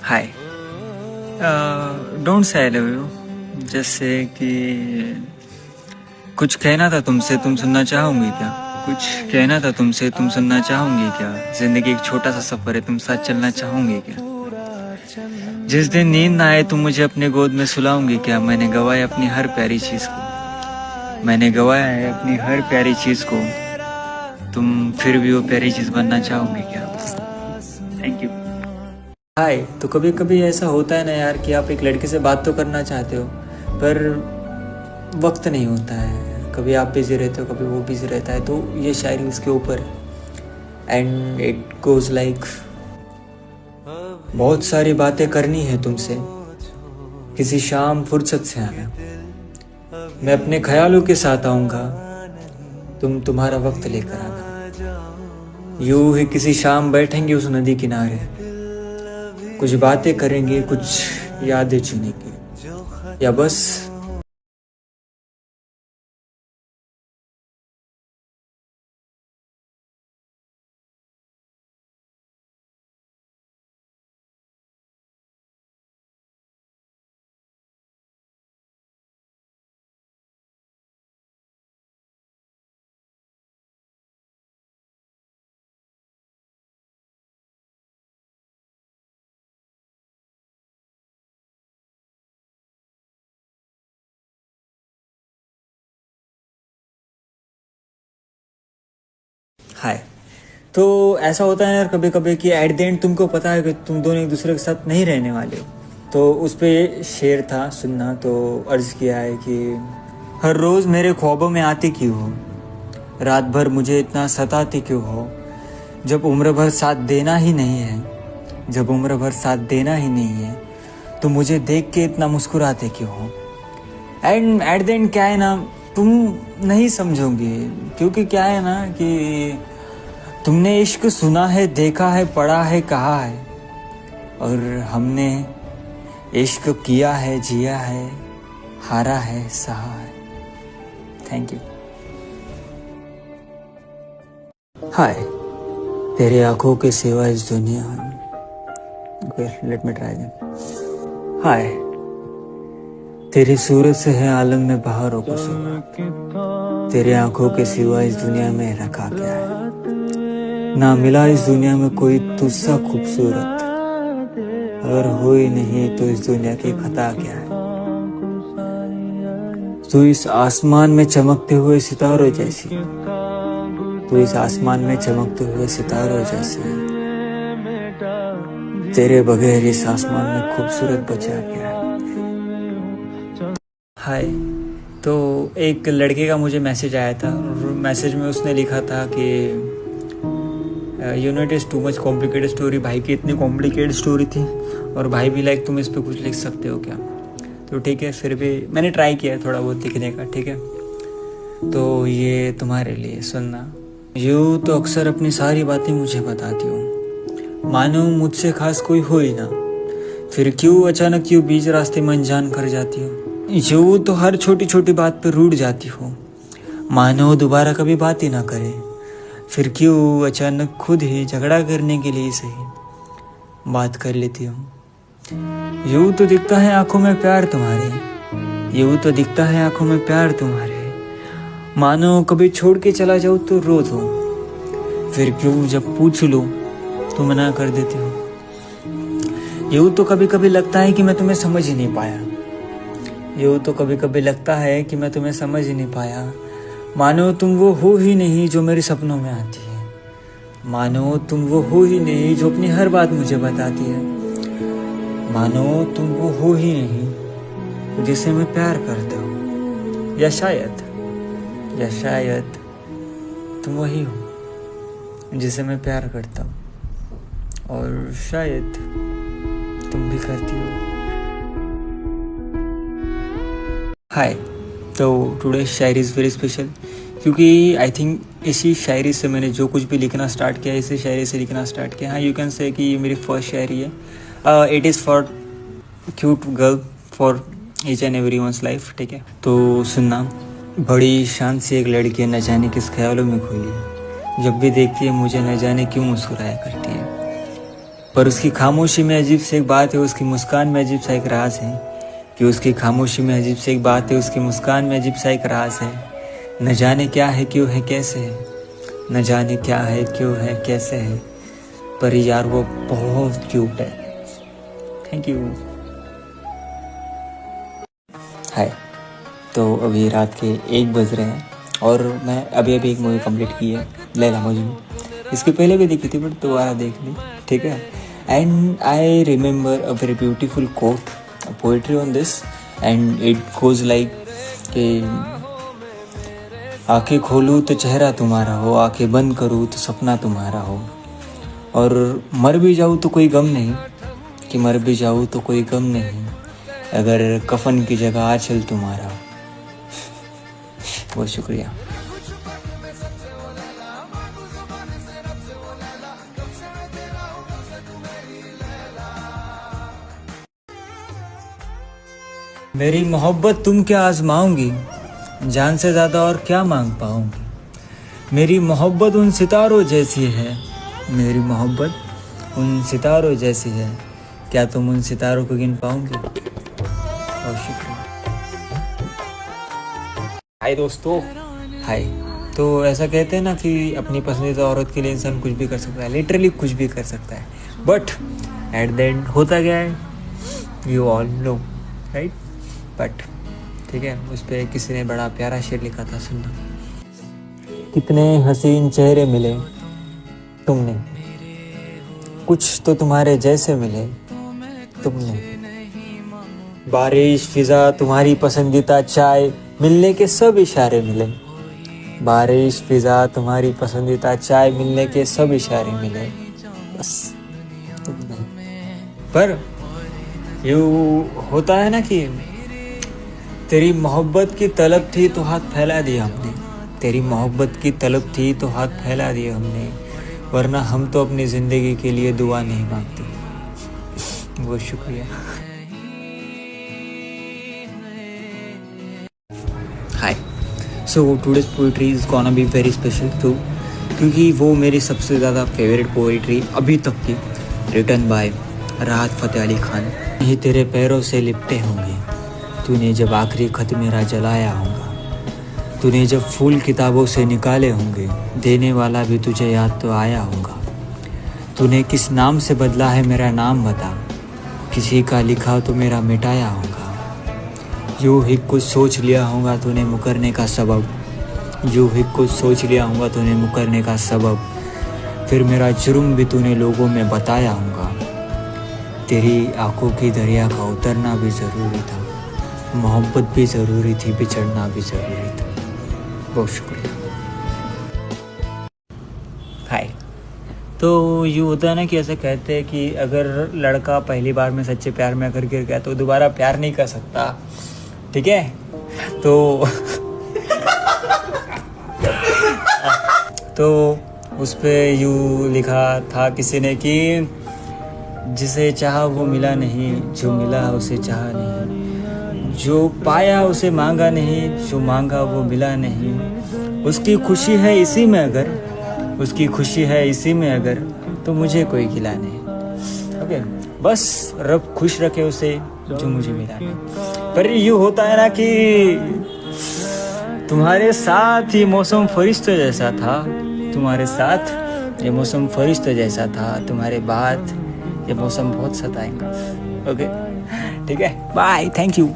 Hi, don't say I love you. जैसे कि कुछ कहना था तुमसे, तुम सुनना चाहोगी क्या? कुछ कहना था तुमसे, तुम सुनना चाहोगी क्या? जिंदगी एक छोटा सा सफर है, तुम साथ चलना चाहोगे क्या? जिस दिन नींद ना आए तुम मुझे अपने गोद में सुलाओगी क्या? मैंने गवाया अपनी हर प्यारी चीज को, मैंने गवाया है अपनी हर प्यारी चीज को, तुम फिर भी वो प्यारी चीज बनना चाहोगे क्या? Thank you. हाय, तो कभी कभी ऐसा होता है ना यार कि आप एक लड़के से बात तो करना चाहते हो पर वक्त नहीं होता है। कभी आप बिजी रहते हो, कभी वो बिजी रहता है, तो ये शायरी उसके ऊपर है। एंड इट गोज लाइक, बहुत सारी बातें करनी है तुमसे, किसी शाम फुर्सत से आना, मैं अपने ख्यालों के साथ आऊँगा, तुम तुम्हारा वक्त लेकर आना। यूं ही किसी शाम बैठेंगे उस नदी किनारे, कुछ बातें करेंगे, कुछ यादें चुनेंगे, या बस हाय। तो ऐसा होता है यार कभी कभी कि एट द एंड तुमको पता है कि तुम दोनों एक दूसरे के साथ नहीं रहने वाले हो। तो उस पे शेर था, सुनना। तो अर्ज किया है कि हर रोज़ मेरे ख्वाबों में आती क्यों हो, रात भर मुझे इतना सताती क्यों हो, जब उम्र भर साथ देना ही नहीं है, जब उम्र भर साथ देना ही नहीं है, तो मुझे देख के इतना मुस्कुराते क्यों हो। एंड एट द एंड क्या है ना, तुम नहीं समझोगे, क्योंकि क्या है ना कि तुमने इश्क सुना है, देखा है, पढ़ा है, कहा है, और हमने इश्क किया है, जिया है, हारा है, सहा है। Thank you. हाय, तेरे आंखों के सिवा इस दुनिया, okay let me try again. हाय, तेरी सूरत से है आलम में बहारों को सुबह, तेरे आंखों के सिवा इस दुनिया में रखा क्या है, ना मिला इस दुनिया में कोई तुझसा खूबसूरत, अगर हो ही नहीं तो इस दुनिया की खता क्या है। तू इस आसमान में चमकते हुए सितारों जैसी, तू इस आसमान में चमकते हुए सितारों जैसी, तेरे बगैर इस आसमान में खूबसूरत बचा क्या है। हाय, तो एक लड़के का मुझे मैसेज आया था, मैसेज में उसने लिखा था कि unit is too much complicated story. भाई की इतनी कॉम्प्लिकेटेड स्टोरी थी और भाई भी लाइक तुम इस पर कुछ लिख सकते हो क्या? तो ठीक है, फिर भी मैंने ट्राई किया थोड़ा बहुत लिखने का, ठीक है। तो ये तुम्हारे लिए सुनना। यूँ तो अक्सर अपनी सारी बातें मुझे बताती हूँ, मानो मुझसे खास कोई हो ही ना, फिर क्यों अचानक क्यों बीच रास्ते में अनजान कर जाती हो। यूँ तो हर छोटी छोटी बात पर रूठ जाती हो, मानो दोबारा कभी बात ही ना करे, फिर क्यों अचानक खुद ही झगड़ा करने के लिए सही बात कर लेती हूँ। यूँ तो दिखता है आंखों में प्यार तुम्हारे, यूँ तो दिखता है आंखों में प्यार तुम्हारे, मानो कभी छोड़ के चला जाऊँ तो रो दो, फिर क्यों जब पूछ लो तो मना कर देती हो। यूँ तो कभी कभी लगता है कि मैं तुम्हें समझ ही नहीं पाया, यूँ तो कभी कभी लगता है कि मैं तुम्हें समझ ही नहीं पाया, मानो तुम वो हो ही नहीं जो मेरे सपनों में आती है, मानो तुम वो हो ही नहीं जो अपनी हर बात मुझे बताती है, मानो तुम वो हो ही नहीं जिसे मैं प्यार करता हूँ, या शायद तुम वही हो जिसे मैं प्यार करता हूँ, और शायद तुम भी करती हो। हाय, तो today Shayari is very special, क्योंकि आई थिंक इसी शायरी से मैंने जो कुछ भी लिखना स्टार्ट किया, इसी शायरी से लिखना स्टार्ट किया। हाँ, यू कैन से कि ये मेरी फर्स्ट शायरी है। It is for cute girl, for each and every one's life, ठीक है। तो सुनना। बड़ी शान से एक लड़की न जाने किस ख्यालों में खोई है, जब भी देखती है मुझे न जाने क्यों मुस्कुराया करती है, पर उसकी खामोशी में अजीब सी एक बात है, उसकी मुस्कान में अजीब सा एक राज है। कि उसकी खामोशी में अजीब सी एक बात है, उसकी मुस्कान में अजीब सा एक राज है। न जाने क्या है, क्यों है, कैसे है, न जाने क्या है, क्यों है, कैसे है, पर यार वो बहुत क्यूट है। Thank you. हाय। तो अभी रात के 1 बज रहे हैं और मैं अभी एक मूवी कंप्लीट की है, लैला मजनू। इसके पहले भी देखी थी बट दोबारा देख ली, ठीक है। And I remember a very beautiful quote, poetry on this, and it goes like कि आंखें खोलूँ तो चेहरा तुम्हारा हो, आंखें बंद करूँ तो सपना तुम्हारा हो, और मर भी जाऊँ तो कोई गम नहीं, कि मर भी जाऊँ तो कोई गम नहीं, अगर कफन की जगह आंचल तुम्हारा हो। बहुत शुक्रिया। मेरी मोहब्बत तुम क्या आजमाओगी, जान से ज़्यादा और क्या मांग पाऊंगी। मेरी मोहब्बत उन सितारों जैसी है, मेरी मोहब्बत उन सितारों जैसी है, क्या तुम उन सितारों को गिन पाओगे। बहुत शुक्रिया। हाय दोस्तों, हाय। तो ऐसा कहते हैं ना कि अपनी पसंदीदा औरत के लिए इंसान कुछ भी कर सकता है, लिटरली कुछ भी कर सकता है, बट एट द एंड होता क्या है, you all know, right. But ठीक है, उस पर किसी ने बड़ा प्यारा शेर लिखा था, सुनना। कितने हसीन चेहरे मिले तुमने, कुछ तो तुम्हारे जैसे मिले तुमने, बारिश फिजा तुम्हारी पसंदीदा चाय, मिलने के सब इशारे मिले। बारिश फिजा तुम्हारी पसंदीदा चाय, मिलने के सब इशारे मिले, बस तुम नहीं। पर यू होता है ना कि तेरी मोहब्बत की तलब थी तो हाथ फैला दिया हमने, तेरी मोहब्बत की तलब थी तो हाथ फैला दिया हमने, वरना हम तो अपनी ज़िंदगी के लिए दुआ नहीं मांगते। बहुत शुक्रिया। Hi. So today's poetry is gonna be very special too, क्योंकि वो मेरी सबसे ज़्यादा फेवरेट पोइट्री अभी तक की, रिटन बाय राहत फ़तेह अली खान। ये तेरे पैरों से लिपटे होंगे, तूने जब आखिरी खत मेरा जलाया होगा, तूने जब फूल किताबों से निकाले होंगे, देने वाला भी तुझे याद तो आया होगा। तूने किस नाम से बदला है मेरा नाम बता, किसी का लिखा तो मेरा मिटाया होगा। यूँ ही कुछ सोच लिया होगा तूने मुकरने का सबब, यूँ ही कुछ सोच लिया होगा तूने मुकरने का सबब, फिर मेरा जुर्म भी तूने लोगों में बताया होगा। तेरी आंखों की दरिया का उतरना भी ज़रूरी था, मोहब्बत भी ज़रूरी थी, बिछड़ना भी ज़रूरी था। बहुत शुक्रिया। हाय। तो यूँ होता है ना कि ऐसे कहते हैं कि अगर लड़का पहली बार में सच्चे प्यार में अगर गिर गया तो दोबारा प्यार नहीं कर सकता, ठीक है। तो उस पे यूँ लिखा था किसी ने कि जिसे चाहा वो मिला नहीं, जो मिला उसे चाहा नहीं, जो पाया उसे मांगा नहीं, जो मांगा वो मिला नहीं। उसकी खुशी है इसी में अगर, उसकी खुशी है इसी में अगर, तो मुझे कोई गिला नहीं। ओके, बस रब खुश रखे उसे जो मुझे मिला नहीं। पर यूँ होता है ना कि तुम्हारे साथ ये मौसम फरिश्ते जैसा था, तुम्हारे साथ ये मौसम फरिश्ते जैसा था, तुम्हारे बाद ये मौसम बहुत सताएगा। ओके, ठीक है, बाय, थैंक यू।